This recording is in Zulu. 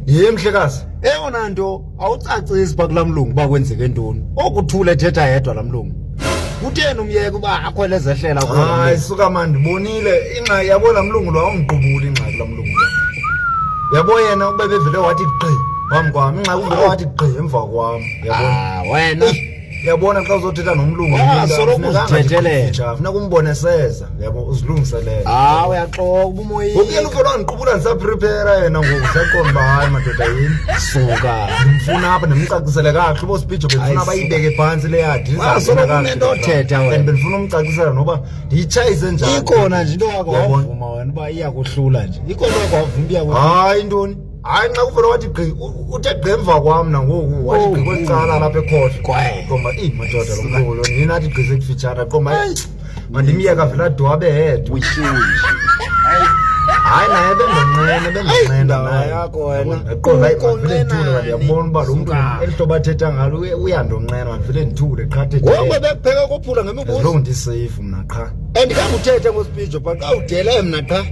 Yemhlekazi eyona nto awucacisi bakulamlungu bakwenzeke ntoni okuthule ethetha yedwa lamlungu kutheni umyeke uba akhwele ezehlela kulo hayi suka manje ndibonile ingxaki yabo lamlungu lo awumqubuli ingxaki lamlungu yabo yena ube bevele wathi gqi wami kwami ingxaki uvele wathi gqi emva kwami yabona wena yabona xa uzothetha nomlungu funeka umbone seza yabo uzilungiselele uyaxoka ubumoyeni ukuyena ufuna wandiqubula ndisaprepare yena ngoku usaqonda uba hayi madoda yini suka ndimfuna apha ndimcacisele kakuhle ubo speech bendifuna bayibeke phantsi le yadi nento othetha wena bendifuna umcacisela noba ndiyitshayise njani ikhona nje into wakho wavuma wena uba iyakuhlula nje ikhona wakho wavuma hayi ntoni hayi nxa kuvele wathi gqi uthe gqi emva kwam nangoku wathi gqi kwelicala lapha ekhohlo qomba madoda lo mlungu ninathi gqi sekufitshana qomba mandimyeka vele adwabe hedwa hayi naye bendonqena naye yakho wena vele ndithule ndiyabona uba lo mntu eli hlobo athetha ngalo uyandonqena mandivele ndithule qhathe ngoku bekupheka kophula ngemibuzo lo ndisafe mna qha andikanguthethe ngospeech but xa udele mna qha